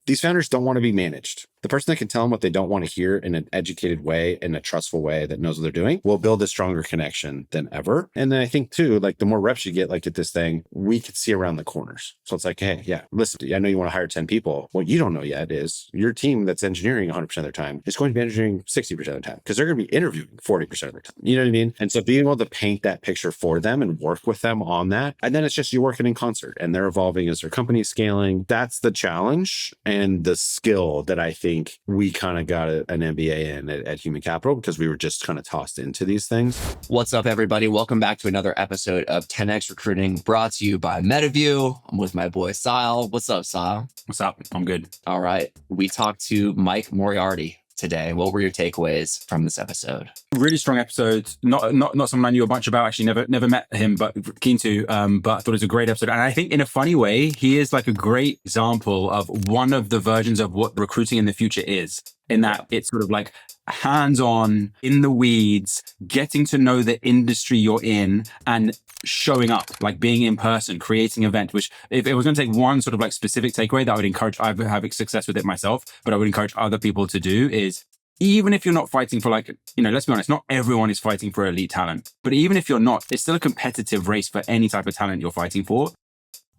These founders don't want to be managed. The person that can tell them what they don't want to hear in an educated way, in a trustful way that knows what they're doing, will build a stronger connection than ever. And then I think too, like the more reps you get, like at this thing, we could see around the corners. So it's like, hey, yeah, listen, I know you want to hire 10 people. What you don't know yet is your team that's engineering 100% of their time is going to be engineering 60% of the time because they're going to be interviewing 40% of their time. You know what I mean? And so being able to paint that picture for them and work with them on that. And then it's just you working in concert and they're evolving as their company is scaling. That's the challenge and the skill that I think we kind of got an MBA in at Human Capital because we were just kind of tossed into these things. What's up, everybody? Welcome back to another episode of 10X Recruiting brought to you by MetaView. I'm with my boy, Sile. What's up, Sile? What's up? I'm good. All right. We talked to Mike Moriarty today. What were your takeaways from this episode? Really strong episode. Not someone I knew a bunch about. Actually, never met him, but keen to. But I thought it was a great episode. And I think in a funny way, he is like a great example of one of the versions of what recruiting in the future is. In that it's sort of like hands-on, in the weeds, getting to know the industry you're in and showing up, like being in person, creating an event, which if it was going to take one sort of like specific takeaway that I would encourage, I've had success with it myself, but I would encourage other people to do is, even if you're not fighting for like, let's be honest, not everyone is fighting for elite talent, but even if you're not, it's still a competitive race for any type of talent you're fighting for.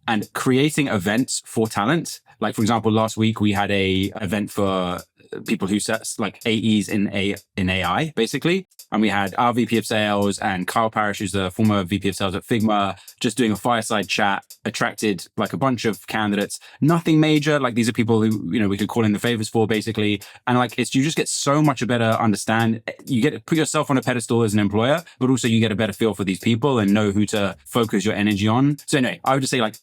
And creating events for talent, like for example, last week we had a event for people who set like AEs in AI, basically. And we had our VP of sales and Kyle Parrish, who's the former VP of sales at Figma, just doing a fireside chat, attracted like a bunch of candidates. Nothing major. Like these are people who, we could call in the favors for basically. And like, you just get so much a better understand. You get to put yourself on a pedestal as an employer, but also you get a better feel for these people and know who to focus your energy on. So anyway, I would just say like,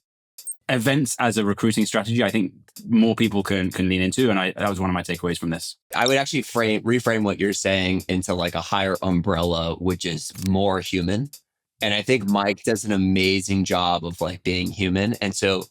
events as a recruiting strategy, I think more people can lean into. And that was one of my takeaways from this. I would actually reframe what you're saying into like a higher umbrella, which is more human. And I think Mike does an amazing job of like being human. And so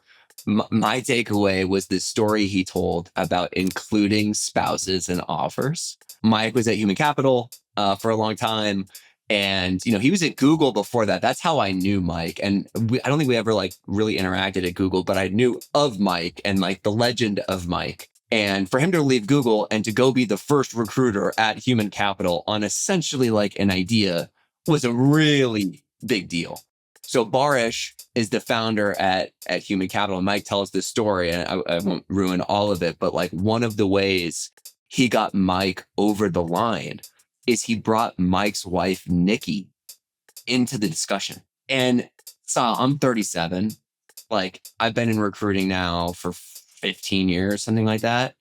my takeaway was this story he told about including spouses in offers. Mike was at Human Capital for a long time. And, he was at Google before that. That's how I knew Mike. And I don't think we ever like really interacted at Google, but I knew of Mike and like the legend of Mike. And for him to leave Google and to go be the first recruiter at Human Capital on essentially like an idea was a really big deal. So Barish is the founder at Human Capital. And Mike tells this story, and I won't ruin all of it, but like one of the ways he got Mike over the line is he brought Mike's wife, Nikki, into the discussion. And so I'm 37. Like I've been in recruiting now for 15 years, something like that.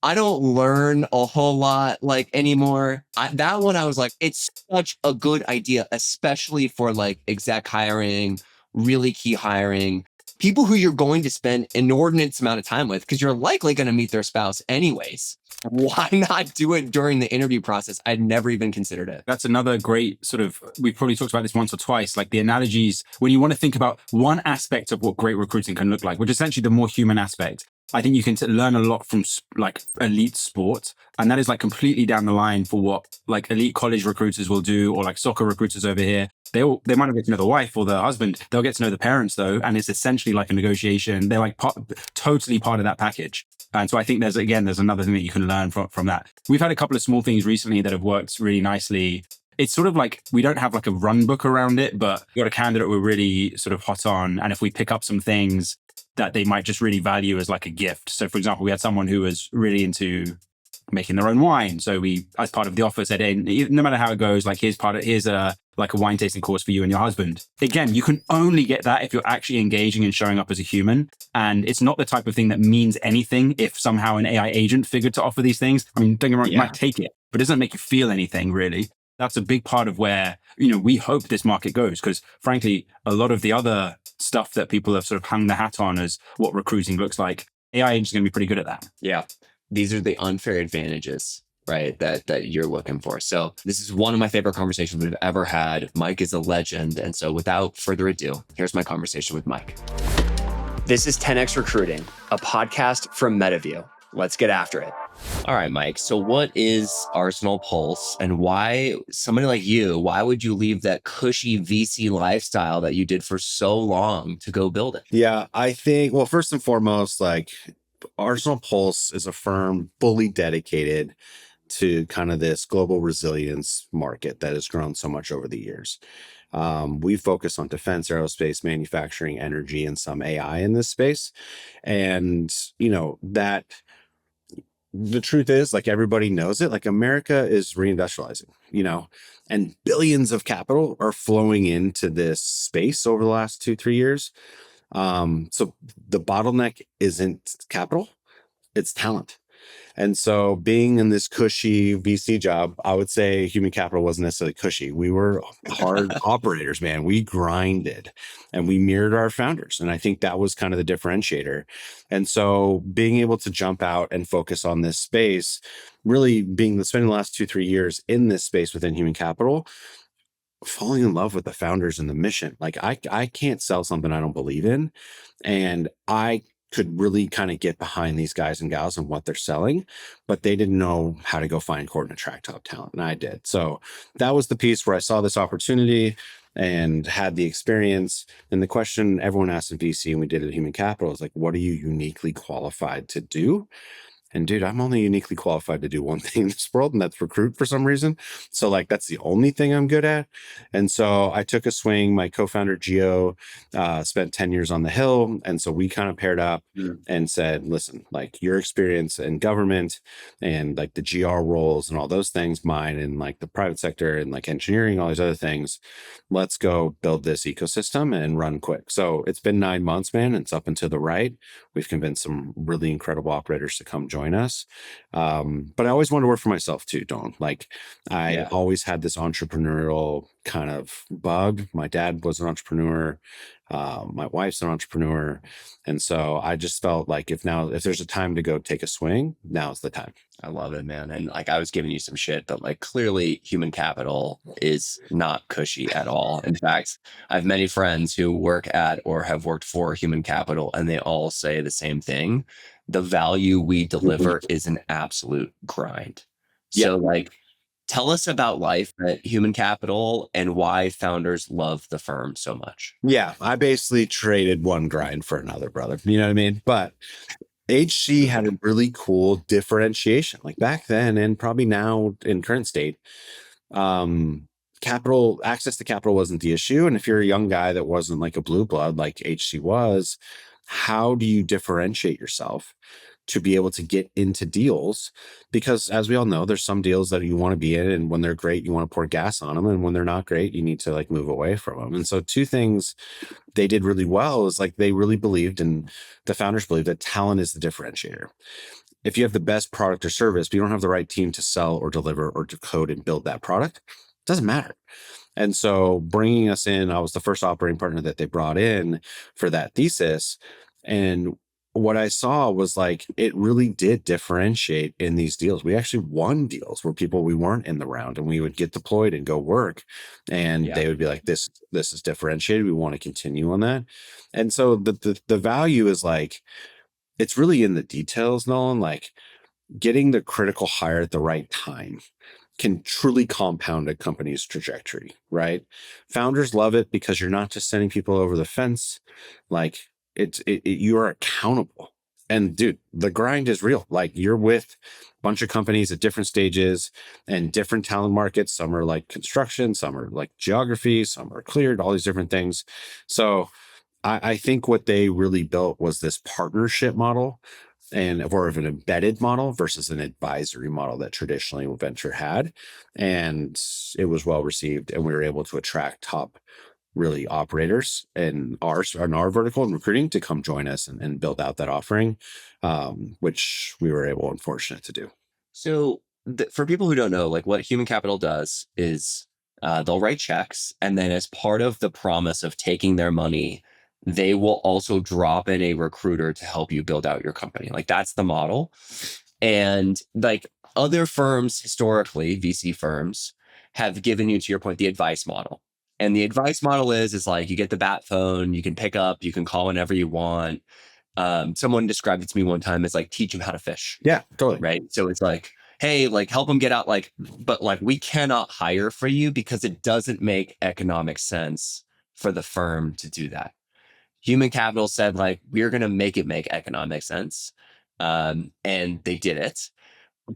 I don't learn a whole lot like anymore. That one, I was like, it's such a good idea, especially for like exec hiring, really key hiring, people who you're going to spend inordinate amount of time with because you're likely going to meet their spouse anyways. Why not do it during the interview process? I'd never even considered it. That's another great sort of, we've probably talked about this once or twice, like the analogies, when you want to think about one aspect of what great recruiting can look like, which is essentially the more human aspect. I think you can learn a lot from like elite sport. And that is like completely down the line for what like elite college recruiters will do, or like soccer recruiters over here. They might not get to know the wife or the husband. They'll get to know the parents though. And it's essentially like a negotiation. They're like totally part of that package. And so I think there's another thing that you can learn from that. We've had a couple of small things recently that have worked really nicely. It's sort of like, we don't have like a run book around it, but we've got a candidate we're really sort of hot on. And if we pick up some things that they might just really value as like a gift. So for example, we had someone who was really into making their own wine. So we, as part of the offer, said, hey, no matter how it goes, like here's a wine tasting course for you and your husband. Again, you can only get that if you're actually engaging and showing up as a human. And it's not the type of thing that means anything if somehow an AI agent figured to offer these things. I mean, don't get me wrong, you might take it, but it doesn't make you feel anything really. That's a big part of where, we hope this market goes, because frankly, a lot of the other stuff that people have sort of hung the hat on as what recruiting looks like, AI agents are going to be pretty good at that. Yeah. These are the unfair advantages, right, that you're looking for. So this is one of my favorite conversations we've ever had. Mike is a legend. And so without further ado, here's my conversation with Mike. This is 10X Recruiting, a podcast from MetaView. Let's get after it. All right, Mike. So what is Arsenal Pulse, and why somebody like you, why would you leave that cushy VC lifestyle that you did for so long to go build it? Yeah, I think, well, first and foremost, like Arsenal Pulse is a firm fully dedicated to kind of this global resilience market that has grown so much over the years. We focus on defense, aerospace, manufacturing, energy, and some AI in this space. And, that the truth is, like, everybody knows it, like, America is reindustrializing, and billions of capital are flowing into this space over the last 2-3 years. So the bottleneck isn't capital, it's talent. And so being in this cushy VC job, I would say human capital wasn't necessarily cushy. We were hard operators, man. We grinded and we mirrored our founders. And I think that was kind of the differentiator. And so being able to jump out and focus on this space, really spending the last 2-3 years in this space within human capital, falling in love with the founders and the mission. Like, I can't sell something I don't believe in. And I could really kind of get behind these guys and gals and what they're selling, but they didn't know how to go find, court, and attract top talent. And I did. So that was the piece where I saw this opportunity and had the experience. And the question everyone asked in VC, and we did it at Human Capital, is like, what are you uniquely qualified to do? And dude, I'm only uniquely qualified to do one thing in this world, and that's recruit for some reason. So like, that's the only thing I'm good at. And so I took a swing. My co-founder, Gio, spent 10 years on the Hill. And so we kind of paired up and said, listen, like, your experience in government and like the GR roles and all those things, mine and like the private sector and like engineering, all these other things, let's go build this ecosystem and run quick. So it's been 9 months, man. It's up and to the right. We've convinced some really incredible operators to come join us. But I always wanted to work for myself too, Don. Like, I always had this entrepreneurial kind of bug. My dad was an entrepreneur. My wife's an entrepreneur. And so I just felt like if there's a time to go take a swing, now's the time. I love it, man. And like, I was giving you some shit, but like, clearly human capital is not cushy at all. In fact, I have many friends who work at or have worked for human capital, and they all say the same thing. The value we deliver is an absolute grind. So like, tell us about life at human capital and why founders love the firm so much. Yeah, I basically traded one grind for another, brother. You know what I mean? But HC had a really cool differentiation, like back then and probably now in current state. Access to capital wasn't the issue. And if you're a young guy that wasn't like a blue blood like HC was, how do you differentiate yourself to be able to get into deals? Because as we all know, there's some deals that you want to be in, and when they're great, you want to pour gas on them. And when they're not great, you need to like move away from them. And so two things they did really well is like, they really believed, and the founders believed, that talent is the differentiator. If you have the best product or service, but you don't have the right team to sell or deliver or to code and build that product, it doesn't matter. And so bringing us in, I was the first operating partner that they brought in for that thesis. And what I saw was like, it really did differentiate in these deals. We actually won deals where we weren't in the round, and we would get deployed and go work, and they would be like, this is differentiated. We want to continue on that. And so the value is like, it's really in the details, Nolan. Like, getting the critical hire at the right time can truly compound a company's trajectory, right? Founders love it because you're not just sending people over the fence. Like, you are accountable. And dude, the grind is real. Like, you're with a bunch of companies at different stages and different talent markets. Some are like construction, some are like geography, some are cleared, all these different things. So I think what they really built was this partnership model, and more of an embedded model versus an advisory model that traditionally venture had. And it was well received, and we were able to attract top really operators in our vertical and recruiting to come join us and build out that offering, which we were able and fortunate to do. So for people who don't know, like, what human capital does is they'll write checks, and then as part of the promise of taking their money, they will also drop in a recruiter to help you build out your company. Like, that's the model. And like, other firms historically, VC firms, have given you, to your point, the advice model. And the advice model is like, you get the bat phone, you can pick up, you can call whenever you want. Someone described it to me one time as like, teach them how to fish. Yeah, totally. Right. So it's like, hey, like, help them get out. Like, but like, we cannot hire for you because it doesn't make economic sense for the firm to do that. Human capital said, like, we're going to make it make economic sense. and they did it.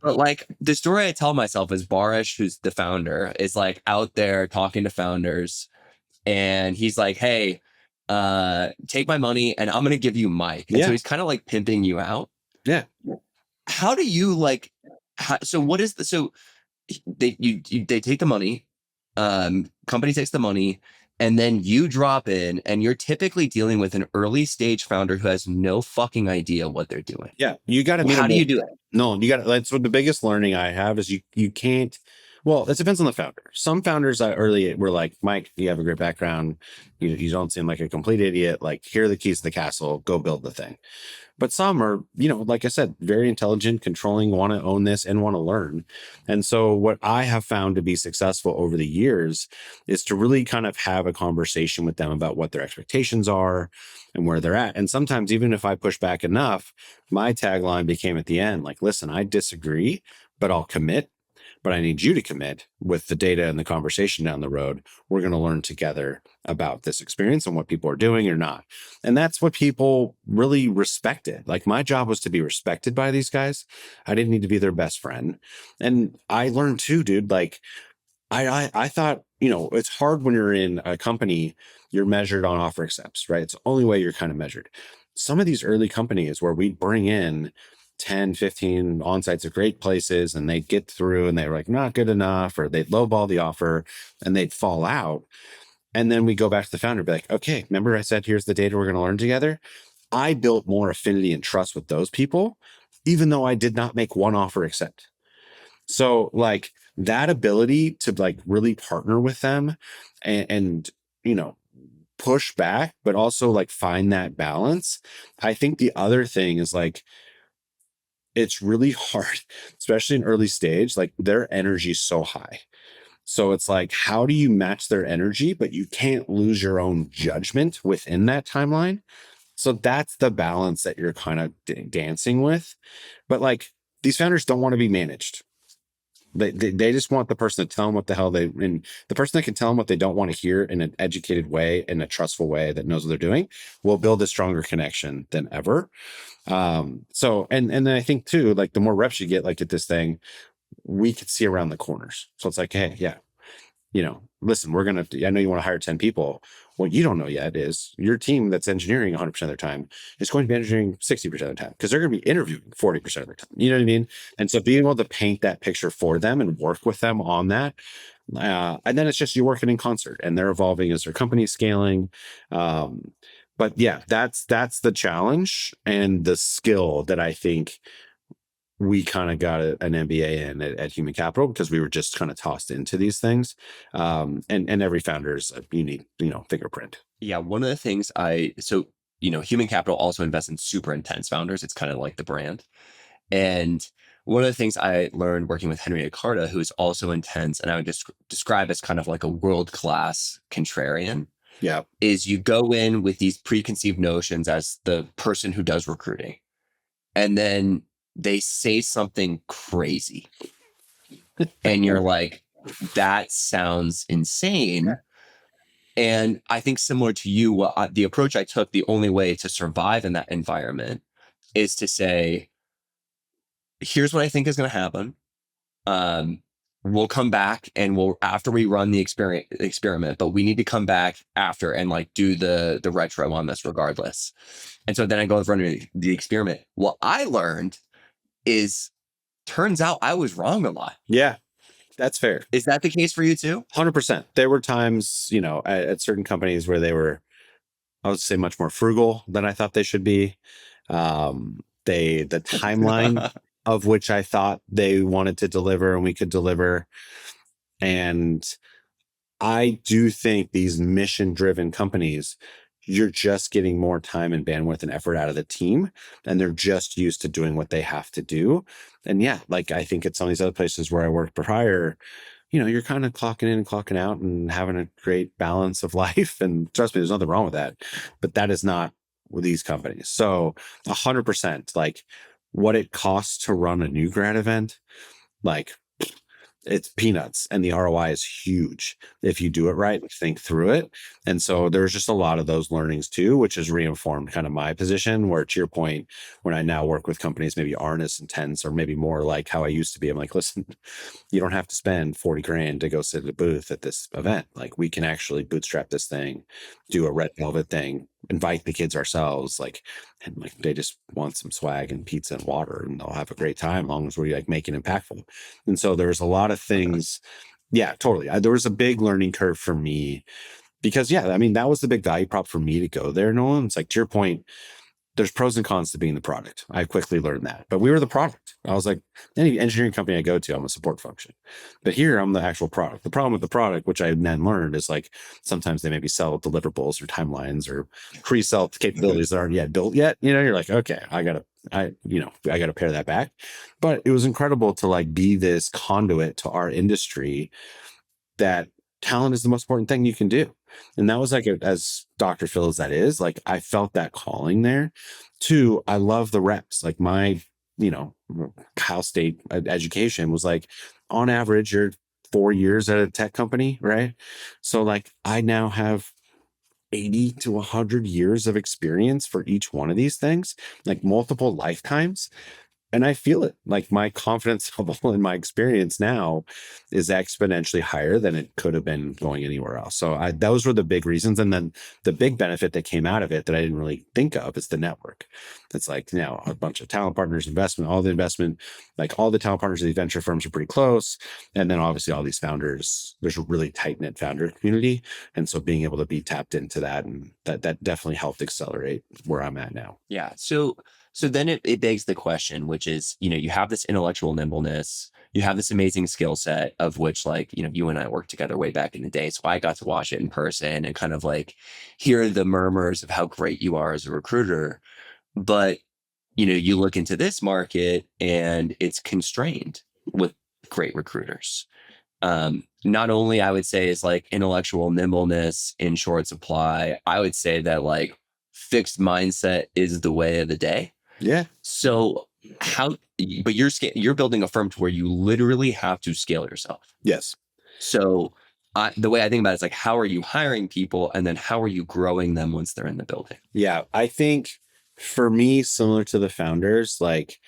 But like the story I tell myself is Barish, who's the founder, is like out there talking to founders, and he's like, "Hey, take my money, and I'm gonna give you Mike." And so Yeah. he's kind of like pimping you out. Yeah. How do you like? So what is the so they take the money, company takes the money, and then you drop in, and you're typically dealing with an early stage founder who has no fucking idea what they're doing. Yeah. You got to meet How them. do you do it? No, you got to, that's what the biggest learning I have is you can't, well, it depends on the founder. Some founders early were like, Mike, you have a great background. You don't seem like a complete idiot. Like, here are the keys to the castle, go build the thing. But some are, like I said, very intelligent, controlling, want to own this and want to learn. And so what I have found to be successful over the years is to really kind of have a conversation with them about what their expectations are and where they're at. And sometimes even if I push back enough, my tagline became at the end, like, listen, I disagree, but I'll commit. But I need you to commit with the data and the conversation down the road. We're going to learn together about this experience and what people are doing or not. And that's what people really respected. Like, my job was to be respected by these guys. I didn't need to be their best friend. And I learned too, dude, like I thought, it's hard when you're in a company, you're measured on offer accepts, right? It's the only way you're kind of measured. Some of these early companies where we bring in 10, 15 on-sites at great places and they'd get through and they were like, not good enough, or they'd lowball the offer and they'd fall out. And then we go back to the founder and be like, okay, remember I said, here's the data we're going to learn together. I built more affinity and trust with those people, even though I did not make one offer accept. So like that ability to like really partner with them and push back, but also like find that balance. I think the other thing is like, it's really hard, especially in early stage, like their energy is so high. So it's like, how do you match their energy, but you can't lose your own judgment within that timeline? So that's the balance that you're kind of dancing with. But like, these founders don't want to be managed. They just want the person to tell them what the hell and the person that can tell them what they don't want to hear in an educated way, in a trustful way that knows what they're doing, will build a stronger connection than ever. So, and then I think too, like the more reps you get, like at this thing, we could see around the corners. So it's like, hey, yeah, listen, I know you want to hire 10 people. What you don't know yet is your team that's engineering 100% of their time is going to be engineering 60% of the time because they're going to be interviewing 40% of their time. You know what I mean? And so being able to paint that picture for them and work with them on that. And then it's just you working in concert and they're evolving as their company's scaling. But yeah, that's the challenge and the skill that I think we kind of got an MBA in at Human Capital because we were just kind of tossed into these things. And every founder is a unique, fingerprint. Yeah. One of the things Human Capital also invests in super intense founders. It's kind of like the brand. And one of the things I learned working with Henry Accarda, who is also intense, and I would just describe as kind of like a world-class contrarian. Yeah. Is you go in with these preconceived notions as the person who does recruiting. And then they say something crazy. And you're like, that sounds insane. And I think similar to you, the approach I took, the only way to survive in that environment is to say, here's what I think is going to happen. We'll come back and after we run the experiment, but we need to come back after and like do the retro on this regardless. And so then I go and run the experiment. What I learned is turns out I was wrong a lot. Yeah, that's fair. Is that the case for you too? 100%. There were times, at certain companies where they were, I would say, much more frugal than I thought they should be. The timeline of which I thought they wanted to deliver and we could deliver. And I do think these mission-driven companies, you're just getting more time and bandwidth and effort out of the team, and they're just used to doing what they have to do. And yeah, like I think at some of these other places where I worked prior, you're kind of clocking in and clocking out and having a great balance of life. And trust me, there's nothing wrong with that, but that is not with these companies. So 100%, like what it costs to run a new grad event, like it's peanuts, and the ROI is huge if you do it right and think through it. And so there's just a lot of those learnings too, which has reinformed kind of my position, where to your point, when I now work with companies maybe aren't as intense or maybe more like how I used to be, I'm like, listen, you don't have to spend 40 grand to go sit at a booth at this event. Like, we can actually bootstrap this thing, do a red velvet thing, invite the kids ourselves, like, and like they just want some swag and pizza and water, and they'll have a great time as long as we like make it impactful. And so there's a lot of things. Yeah, totally. There was a big learning curve for me because, yeah, I mean, that was the big value prop for me to go there, Nolan. It's like, to your point, there's pros and cons to being the product. I quickly learned that, but we were the product. I was like, any engineering company I go to, I'm a support function, but here I'm the actual product. The problem with the product, which I then learned, is like, sometimes they maybe sell deliverables or timelines or pre-sell capabilities that aren't yet built yet. You're like, okay, I gotta pare that back. But it was incredible to like be this conduit to our industry, that talent is the most important thing you can do. And that was like, as Dr. Phil as that is, like, I felt that calling there. Two, I love the reps. Like, my, Cal State education was like, on average, you're 4 years at a tech company, right? So like, I now have 80 to 100 years of experience for each one of these things, like multiple lifetimes. And I feel it, like my confidence level and my experience now is exponentially higher than it could have been going anywhere else. So those were the big reasons. And then the big benefit that came out of it that I didn't really think of is the network. It's like, a bunch of talent partners, all the investment, like all the talent partners of these venture firms are pretty close. And then obviously all these founders, there's a really tight knit founder community. And so being able to be tapped into that, and that definitely helped accelerate where I'm at now. Yeah. So then it begs the question, which is, you have this intellectual nimbleness, you have this amazing skill set of which, like, you and I worked together way back in the day. So I got to watch it in person and kind of like hear the murmurs of how great you are as a recruiter. But, you look into this market and it's constrained with great recruiters. Not only, I would say, is like intellectual nimbleness in short supply, I would say that like fixed mindset is the way of the day. Yeah. So but you're building a firm to where you literally have to scale yourself. Yes. So the way I think about it is like, how are you hiring people, and then how are you growing them once they're in the building? Yeah. I think for me, similar to the founders, like,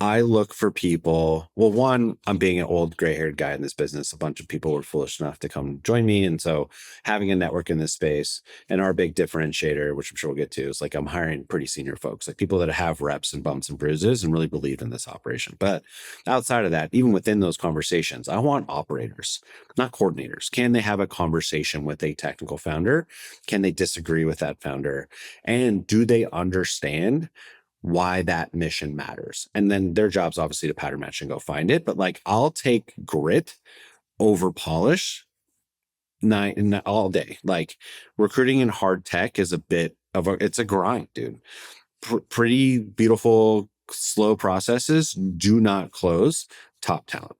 I look for people. Well, one, I'm being an old gray-haired guy in this business. A bunch of people were foolish enough to come join me. And so having a network in this space, and our big differentiator, which I'm sure we'll get to, is like, I'm hiring pretty senior folks, like people that have reps and bumps and bruises and really believe in this operation. But outside of that, even within those conversations, I want operators, not coordinators. Can they have a conversation with a technical founder? Can they disagree with that founder? And do they understand why that mission matters? And then their job's obviously to pattern match and go find it. But like, I'll take grit over polish all day. Like, recruiting in hard tech is a bit of it's a grind, dude. Pretty beautiful, slow processes do not close top talent.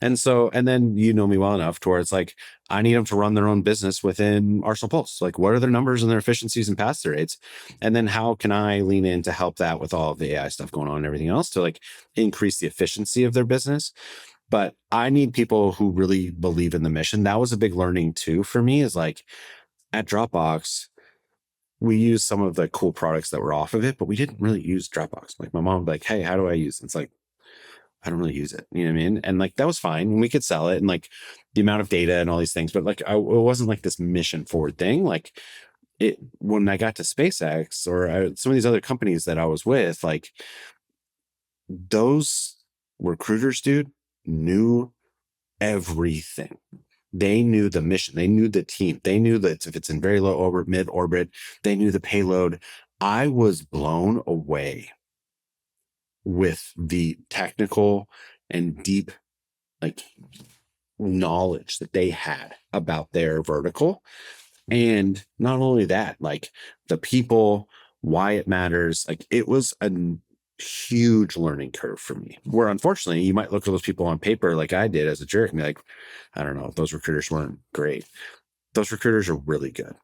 And so, and then you know me well enough to where it's like, I need them to run their own business within Arsenal Pulse. Like, what are their numbers and their efficiencies and pass-through rates? And then how can I lean in to help that with all of the AI stuff going on and everything else to like increase the efficiency of their business? But I need people who really believe in the mission. That was a big learning too for me, is like, at Dropbox, we used some of the cool products that were off of it, but we didn't really use Dropbox. Like, my mom would be like, hey, how do I use it? It's like, I don't really use it. You know what I mean? And like, that was fine. And we could sell it, and like the amount of data and all these things, but like, it wasn't like this mission forward thing. Like, when I got to SpaceX or some of these other companies that I was with, like, those recruiters, dude, knew everything. They knew the mission. They knew the team. They knew that if it's in very low orbit, mid orbit, they knew the payload. I was blown away with the technical and deep like knowledge that they had about their vertical. And not only that, like the people, why it matters. Like, it was a huge learning curve for me, where unfortunately you might look at those people on paper like I did as a jerk and be like, I don't know, those recruiters weren't great. those recruiters are really good.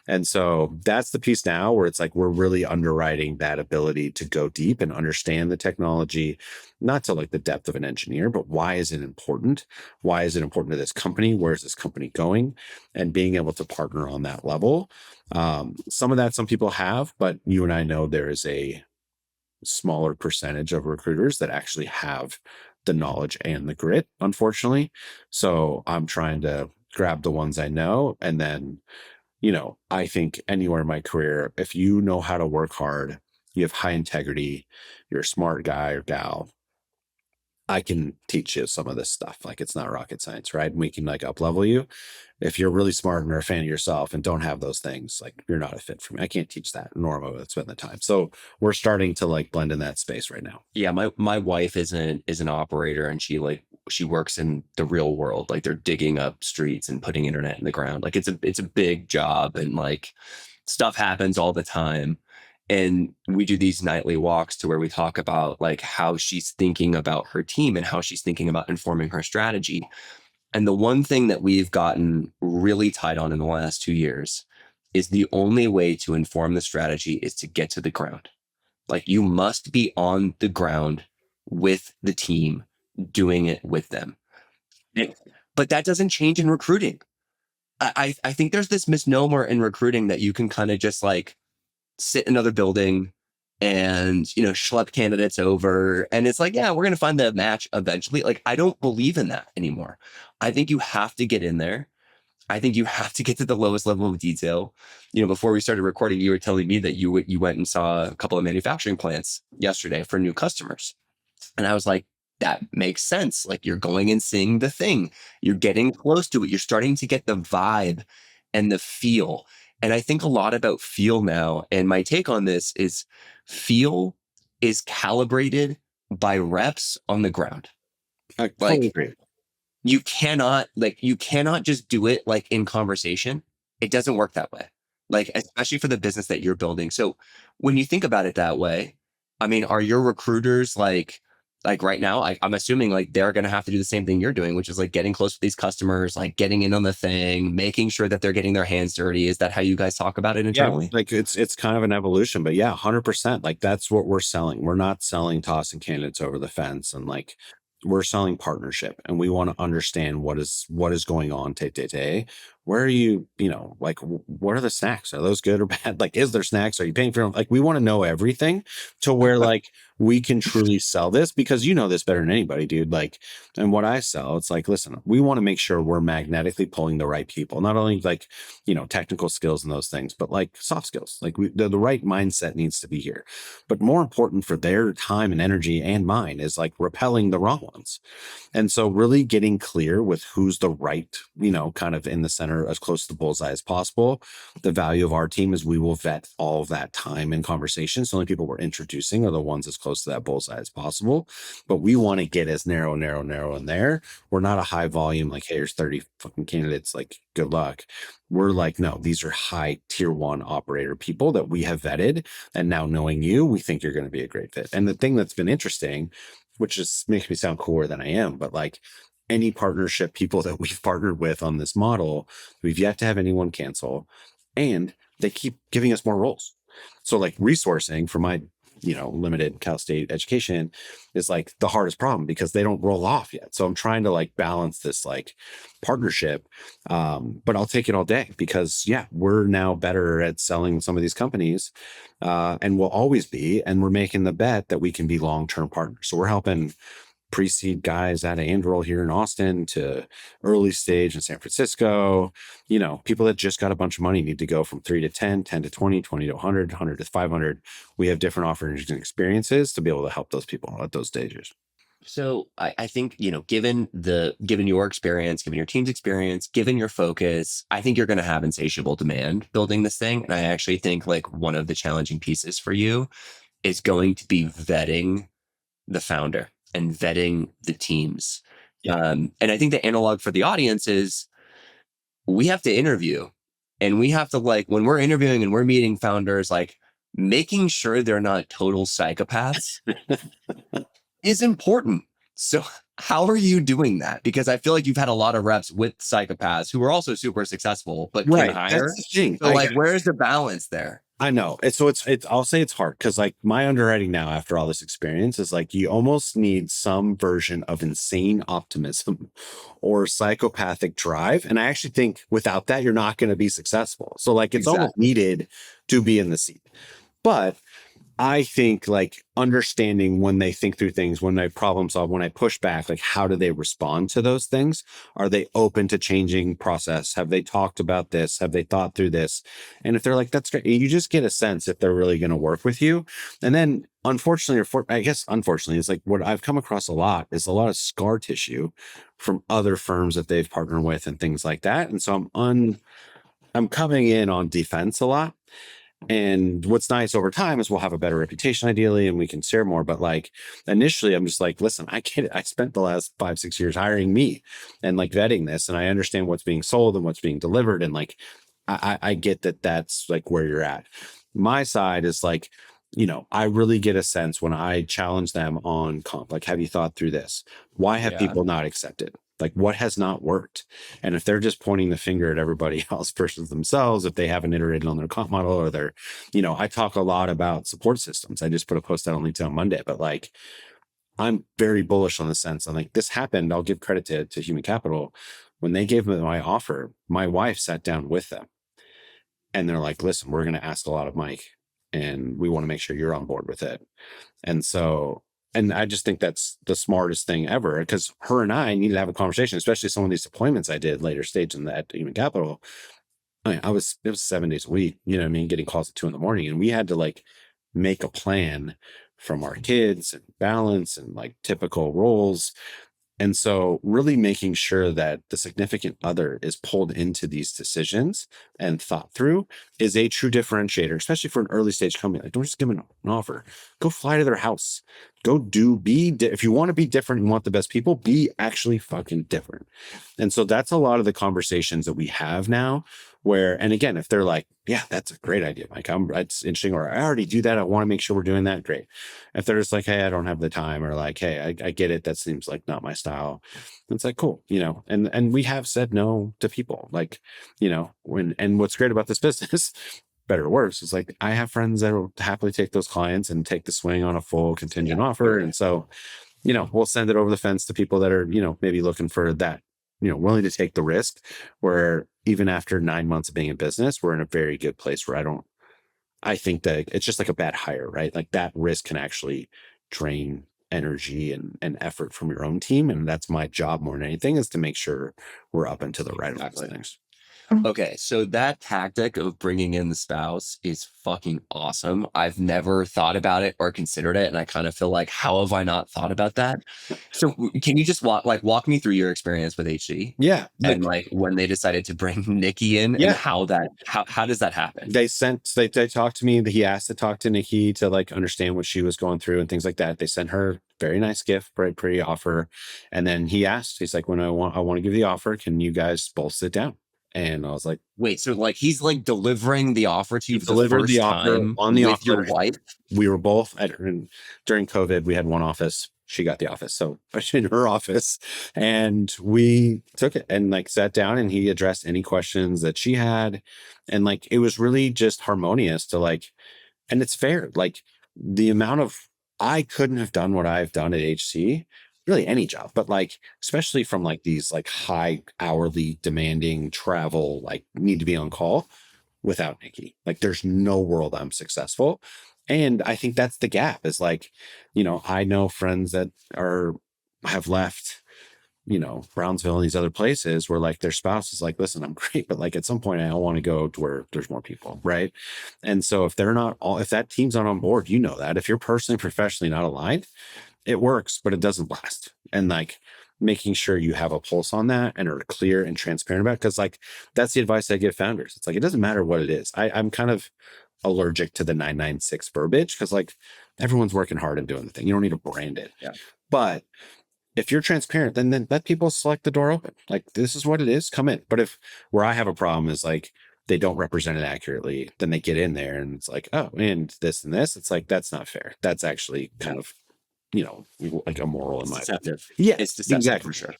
And so that's the piece now where it's like we're really underwriting that ability to go deep and understand the technology, not to like the depth of an engineer, but why is it important? Why is it important to this company? Where is this company going? And being able to partner on that level. Some of that some people have, but you and I know there is a smaller percentage of recruiters that actually have the knowledge and the grit, unfortunately. So I'm trying to grab the ones I know. And then, I think anywhere in my career, if you know how to work hard, you have high integrity, you're a smart guy or gal, I can teach you some of this stuff. Like it's not rocket science, right? And we can like up level you. If you're really smart and are a fan of yourself and don't have those things, like you're not a fit for me. I can't teach that, nor am I spend the time. So we're starting to like blend in that space right now. Yeah, my wife is an operator, and she works in the real world. Like they're digging up streets and putting internet in the ground. Like it's a big job, and like stuff happens all the time. And we do these nightly walks to where we talk about like how she's thinking about her team and how she's thinking about informing her strategy. And the one thing that we've gotten really tight on in the last 2 years is the only way to inform the strategy is to get to the ground. Like you must be on the ground with the team, doing it with them. But that doesn't change in recruiting. I think there's this misnomer in recruiting that you can kind of just like sit in another building and, schlep candidates over. And it's like, yeah, we're going to find the match eventually. Like, I don't believe in that anymore. I think you have to get in there. I think you have to get to the lowest level of detail. Before we started recording, you were telling me that you went and saw a couple of manufacturing plants yesterday for new customers. And I was like, that makes sense. Like you're going and seeing the thing, you're getting close to it. You're starting to get the vibe and the feel. And I think a lot about feel now. And my take on this is feel is calibrated by reps on the ground. I totally agree. You cannot just do it like in conversation. It doesn't work that way. Like, especially for the business that you're building. So when you think about it that way, I mean, are your recruiters like right now, I'm assuming like they're going to have to do the same thing you're doing, which is like getting close with these customers, like getting in on the thing, making sure that they're getting their hands dirty. Is that how you guys talk about it internally? Yeah, like it's kind of an evolution, but yeah, 100%. Like that's what we're selling. We're not selling tossing candidates over the fence, and like we're selling partnership, and we want to understand what is going on day to day. Where are you, like what are the snacks? Are those good or bad? Like, is there snacks? Are you paying for them? Like, we want to know everything to where like we can truly sell this, because you know this better than anybody, dude. Like, and what I sell, it's like, listen, we want to make sure we're magnetically pulling the right people, not only like, technical skills and those things, but like soft skills. Like the right mindset needs to be here. But more important for their time and energy and mine is like repelling the wrong ones. And so really getting clear with who's the right, kind of in the center as close to the bullseye as possible. The value of our team is we will vet all of that time and conversation. So the only people we're introducing are the ones as close to that bullseye as possible. But we want to get as narrow in there. We're not a high volume, like, hey, here's 30 fucking candidates, like, good luck. We're like, no, these are high tier 1 operator people that we have vetted. And now knowing you, we think you're going to be a great fit. And the thing that's been interesting, which just makes me sound cooler than I am, but like any partnership people that we've partnered with on this model, we've yet to have anyone cancel, and they keep giving us more roles. So like resourcing for my, limited Cal State education is like the hardest problem because they don't roll off yet. So I'm trying to like balance this like partnership. But I'll take it all day because we're now better at selling some of these companies, and we'll always be, and we're making the bet that we can be long-term partners. So we're helping pre-seed guys out of Anduril here in Austin to early stage in San Francisco. People that just got a bunch of money need to go from 3 to 10, 10 to 20, 20 to 100, 100 to 500. We have different offerings and experiences to be able to help those people at those stages. So I think, given your experience, given your team's experience, given your focus, I think you're going to have insatiable demand building this thing. And I actually think like one of the challenging pieces for you is going to be vetting the founder and vetting the teams. And I think the analog for the audience is we have to interview, and we have to, like, when we're interviewing and we're meeting founders, like making sure they're not total psychopaths is important. So How are you doing that? Because I feel like you've had a lot of reps with psychopaths who are also super successful, but can Right. hire. That's the thing. So like, where's the balance there? I know. It's I'll say it's hard because like my underwriting now after all this experience is like you almost need some version of insane optimism or psychopathic drive. And I actually think without that, you're not going to be successful. So like it's almost needed to be in the seat. But I think like understanding when they think through things, when they problem solve, when I push back, like how do they respond to those things? Are they open to changing process? Have they talked about this? Have they thought through this? And if they're like, that's great, you just get a sense if they're really going to work with you. And then unfortunately, I guess unfortunately, it's like what I've come across a lot is a lot of scar tissue from other firms that they've partnered with and things like that. And so I'm coming in on defense a lot. And what's nice over time is we'll have a better reputation ideally and we can share more. But like initially, I'm just like, listen, I get it. I spent the last 5, 6 years hiring me and like vetting this, and I understand what's being sold and what's being delivered. And like, I get that that's like where you're at. My side is like, I really get a sense when I challenge them on comp, like, have you thought through this? Why have people not accepted? Like what has not worked? And if they're just pointing the finger at everybody else versus themselves, if they haven't iterated on their comp model or they're, I talk a lot about support systems. I just put a post out on LinkedIn on Monday, but like, I'm very bullish on the sense. I'm like, this happened. I'll give credit to human capital. When they gave me my offer, my wife sat down with them and they're like, listen, we're going to ask a lot of Mike and we want to make sure you're on board with it. And so, and I just think that's the smartest thing ever because her and I need to have a conversation, especially some of these deployments I did later stage at human capital. I mean, it was 7 days a week, getting calls at 2 a.m. and we had to like make a plan from our kids and balance and like typical roles. And so really making sure that the significant other is pulled into these decisions and thought through is a true differentiator, especially for an early stage company. Like, don't just give them an offer. Go fly to their house. Go if you want to be different and want the best people, be actually fucking different. And so that's a lot of the conversations that we have now and again, if they're like, yeah, that's a great idea, Mike, it's interesting, or I already do that, I want to make sure we're doing that, great. If they're just like, hey, I don't have the time, or like, hey, I get it, that seems like not my style, it's like, cool, and we have said no to people, like, and what's great about this business, better or worse, is like I have friends that will happily take those clients and take the swing on a full contingent offer. And so, we'll send it over the fence to people that are, maybe looking for that, willing to take the risk, where even after 9 months of being in business, we're in a very good place where I think that it's just like a bad hire, right? Like that risk can actually drain energy and effort from your own team. And that's my job more than anything, is to make sure we're up and to the right of those things. Okay, so that tactic of bringing in the spouse is fucking awesome. I've never thought about it or considered it, and I kind of feel like, how have I not thought about that? So, can you just walk me through your experience with HC? Yeah, and like when they decided to bring Nikki in, and how does that happen? They talked to me. He asked to talk to Nikki to like understand what she was going through and things like that. They sent her very nice gift, pretty offer, and then he's like, when I want to give the offer, can you guys both sit down? And I was like, wait, so like he's like delivering the offer to you for delivered the offer on the offer. Your wife? We were both during COVID, we had one office. She got the office. So I was in her office and we took it and like sat down and he addressed any questions that she had. And like, it was really just harmonious to like, and it's fair. Like the amount of, I couldn't have done what I've done at HC, really any job, but like, especially from like these like high hourly demanding travel, like need to be on call without Nikki. Like there's no world I'm successful. And I think that's the gap is like, I know friends that have left, Brownsville and these other places where like their spouse is like, listen, I'm great, but like at some point I want to go to where there's more people. Right. And so if that team's not on board, that if you're personally, professionally not aligned, it works, but it doesn't last. And like making sure you have a pulse on that and are clear and transparent about it. Cause like, that's the advice I give founders. It's like, it doesn't matter what it is. I'm kind of allergic to the 996 verbiage. Cause like everyone's working hard and doing the thing. You don't need to brand it. Yeah. But if you're transparent, then let people select the door open. Like, this is what it is, come in. But where I have a problem is like, they don't represent it accurately, then they get in there and it's like, oh, and this, it's like, that's not fair. That's actually kind of like immoral in my opinion. Deceptive. Yeah, It's deceptive exactly. for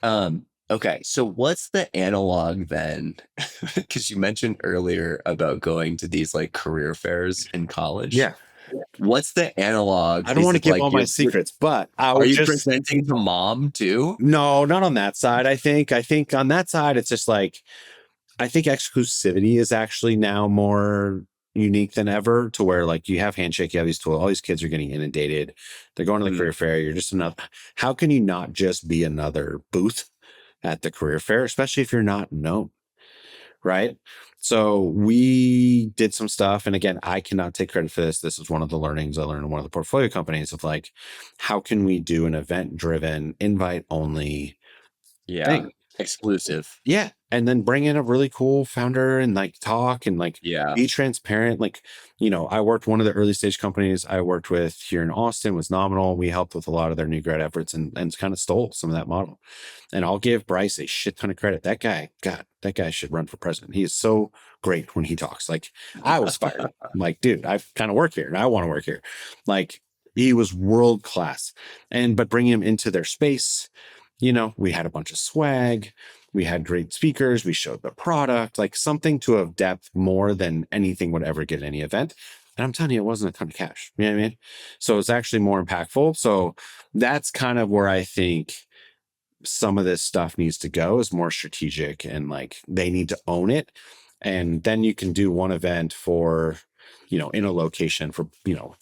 sure. Okay, so what's the analog then? Because you mentioned earlier about going to these like career fairs in college. Yeah. What's the analog? I don't Is want to it give like all my secrets, but I are would you just presenting to mom too? no, not on that side. I think on that side, it's just like I think exclusivity is actually now more unique than ever to where like you have Handshake, you have these tools, all these kids are getting inundated. They're going to the Mm, career fair. You're just another. How can you not just be another booth at the career fair, especially if you're not known? Right. So we did some stuff. And again, I cannot take credit for this. This is one of the learnings I learned in one of the portfolio companies of like, how can we do an event driven, invite only yeah, thing? exclusive. Yeah. And then bring in a really cool founder and like talk and like Yeah. be transparent. Like, I worked one of the early stage companies I worked with here in Austin was Nominal. We helped with a lot of their new grad efforts and kind of stole some of that model. And I'll give Bryce a shit ton of credit. That guy, God, that guy should run for president. He is so great when he talks. Like I was fired. I'm like, dude, I kind of work here and I want to work here. Like he was world class. But bringing him into their space, we had a bunch of swag. We had great speakers. We showed the product, like something to have depth more than anything would ever get at any event. And I'm telling you, it wasn't a ton of cash. You know what I mean? So it's actually more impactful. So that's kind of where I think some of this stuff needs to go is more strategic and like they need to own it. And then you can do one event for, in a location for,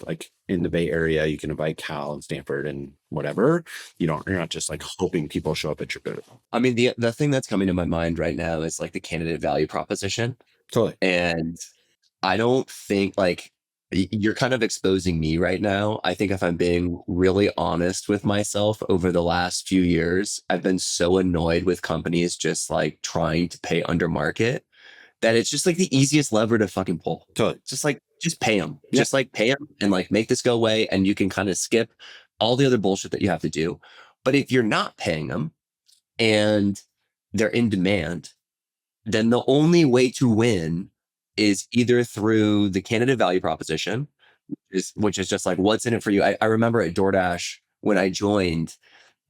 like in the Bay Area, you can invite Cal and Stanford and whatever. You're not just like hoping people show up at your booth. I mean, the thing that's coming to my mind right now is like the candidate value proposition. Totally. And I don't think like you're kind of exposing me right now. I think if I'm being really honest with myself over the last few years, I've been so annoyed with companies just like trying to pay under market that it's just like the easiest lever to fucking pull. Totally. Just like, just pay them. Yeah. Just like pay them and like make this go away. And you can kind of skip all the other bullshit that you have to do. But if you're not paying them and they're in demand, then the only way to win is either through the candidate value proposition, which is just like, what's in it for you? I remember at DoorDash when I joined,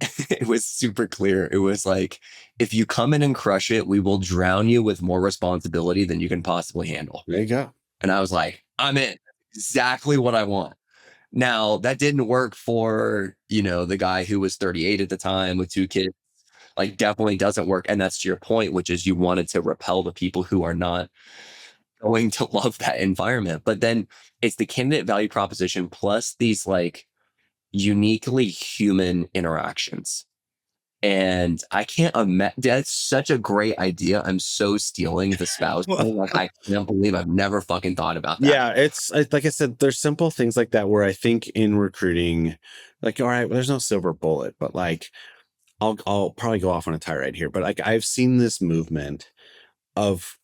it was super clear. It was like, if you come in and crush it, we will drown you with more responsibility than you can possibly handle. There you go. And I was like, I'm in. Exactly what I want. Now, that didn't work for, the guy who was 38 at the time with 2 kids. Like, definitely doesn't work. And that's to your point, which is you wanted to repel the people who are not going to love that environment. But then it's the candidate value proposition plus these like uniquely human interactions. And I can't imagine. That's such a great idea. I'm so stealing the spouse thing. Like, I can't believe I've never fucking thought about that. Yeah, it's like I said, there's simple things like that where I think in recruiting, like, all right, well, there's no silver bullet, but like I'll probably go off on a tirade here, but like I've seen this movement of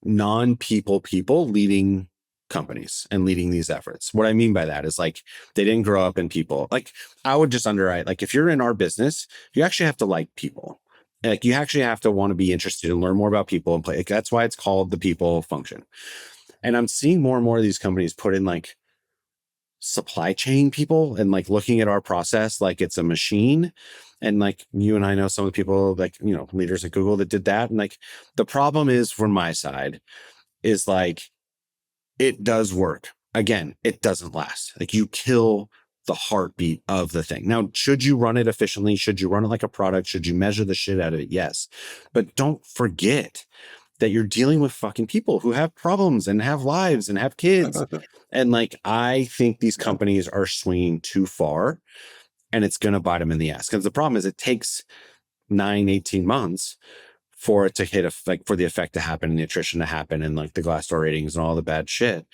non-people leading companies and leading these efforts. What I mean by that is like they didn't grow up in people. Like I would just underwrite, like if you're in our business, you actually have to like people. Like you actually have to want to be interested and learn more about people and play. Like, that's why it's called the people function. And I'm seeing more and more of these companies put in like supply chain people and like looking at our process like it's a machine. And like you and I know some of the people like, leaders at Google that did that. And like the problem is from my side is like it does work. Again, it doesn't last. Like you kill the heartbeat of the thing. Now, should you run it efficiently? Should you run it like a product? Should you measure the shit out of it? Yes. But don't forget that you're dealing with fucking people who have problems and have lives and have kids. And like, I think these companies are swinging too far and it's going to bite them in the ass. Because the problem is it takes 18 months for it to hit for the effect to happen and the attrition to happen and like the Glassdoor ratings and all the bad shit.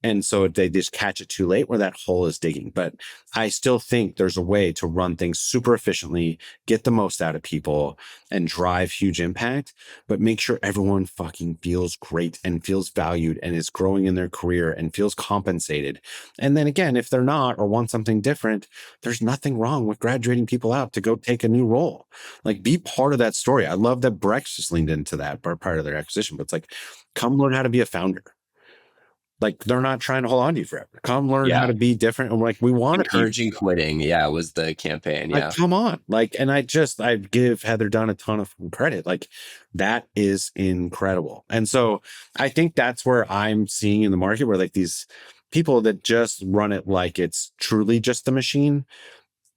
And so they just catch it too late where that hole is digging. But I still think there's a way to run things super efficiently, get the most out of people and drive huge impact, but make sure everyone fucking feels great and feels valued and is growing in their career and feels compensated. And then again, if they're not or want something different, there's nothing wrong with graduating people out to go take a new role. Like be part of that story. I love that Brex just leaned into that part of their acquisition, but it's like, come learn how to be a founder. Like they're not trying to hold on to you forever. Come learn how Yeah. to be different. And like, we want to Encouraging quitting. Yeah, was the campaign. like, Yeah. come on. Like, and I give Heather Dunn a ton of credit. Like that is incredible. And so I think that's where I'm seeing in the market where like these people that just run it like it's truly just the machine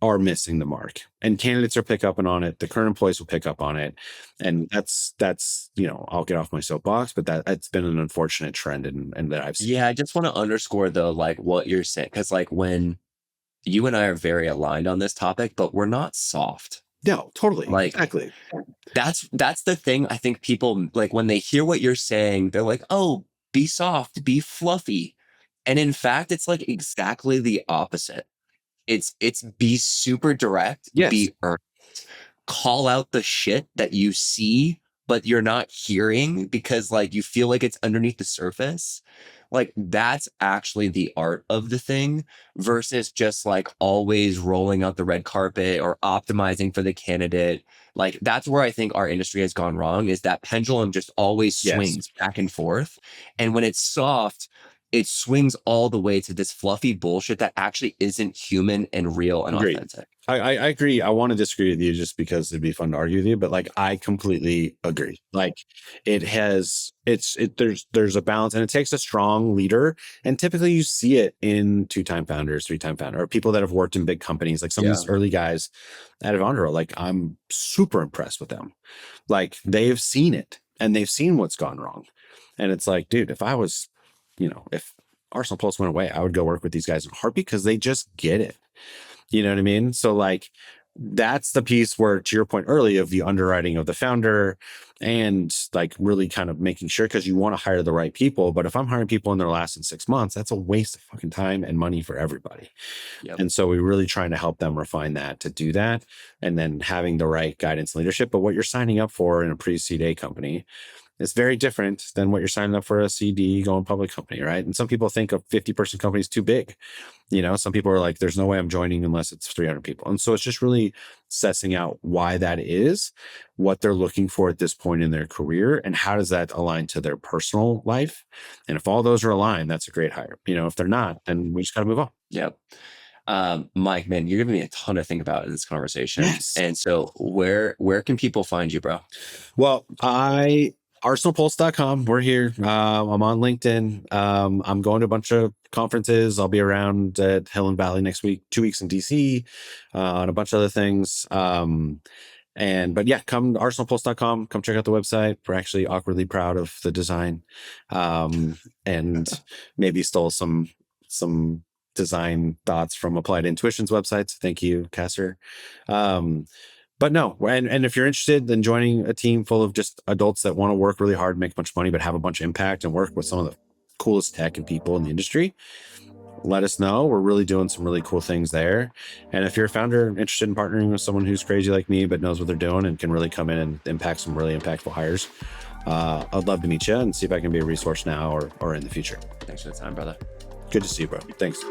are missing the mark, and candidates are pick up on it. The current employees will pick up on it. And that's, I'll get off my soapbox, but that's been an unfortunate trend and that I've seen. Yeah, I just want to underscore though, like what you're saying, because like when you and I are very aligned on this topic, but we're not soft. No, totally. Like Exactly. that's the thing. I think people like when they hear what you're saying, they're like, oh, be soft, be fluffy. And in fact, it's like exactly the opposite. It's be super direct, Yes. be earnest, call out the shit that you see, but you're not hearing because like you feel like it's underneath the surface. Like that's actually the art of the thing versus just like always rolling out the red carpet or optimizing for the candidate. Like that's where I think our industry has gone wrong is that pendulum just always Yes. swings back and forth. And when it's soft, it swings all the way to this fluffy bullshit that actually isn't human and real and Agreed. authentic. I agree. I want to disagree with you just because it'd be fun to argue with you, but like I completely agree. Like there's a balance, and it takes a strong leader. And typically you see it in 2-time founders, 3-time founder, or people that have worked in big companies, like some of these early guys at Avondra. Like I'm super impressed with them. Like they've seen it and they've seen what's gone wrong. And it's like, dude, if I was, if Arsenal Pulse went away, I would go work with these guys in a heartbeat because they just get it. You know what I mean? So like, that's the piece where, to your point early of the underwriting of the founder and like really kind of making sure, because you want to hire the right people. But if I'm hiring people and they're lasting 6 months, that's a waste of fucking time and money for everybody. Yep. And so we're really trying to help them refine that to do that, and then having the right guidance and leadership. But what you're signing up for in a pre-seed A company is very different than what you're signing up for a CD going public company, right? And some people think a 50-person company is too big. Some people are like, there's no way I'm joining unless it's 300 people. And so it's just really sussing out why that is, what they're looking for at this point in their career, and how does that align to their personal life. And if all those are aligned, that's a great hire. If they're not, then we just got to move on. Yep. Mike, man, you're giving me a ton to think about in this conversation. Yes. And so where can people find you, bro? Well, arsenalpulse.com. We're here. I'm on LinkedIn. I'm going to a bunch of conferences. I'll be around at Hill and Valley next week, 2 weeks in DC, and a bunch of other things. But yeah, come to arsenalpulse.com. Come check out the website. We're actually awkwardly proud of the design, and maybe stole some design thoughts from Applied Intuition's website. So thank you, Kasser. But no, and if you're interested in joining a team full of just adults that want to work really hard, make a bunch of money, but have a bunch of impact and work with some of the coolest tech and people in the industry, let us know. We're really doing some really cool things there. And if you're a founder interested in partnering with someone who's crazy like me, but knows what they're doing and can really come in and impact some really impactful hires, I'd love to meet you and see if I can be a resource now or in the future. Thanks for the time, brother. Good to see you, bro. Thanks.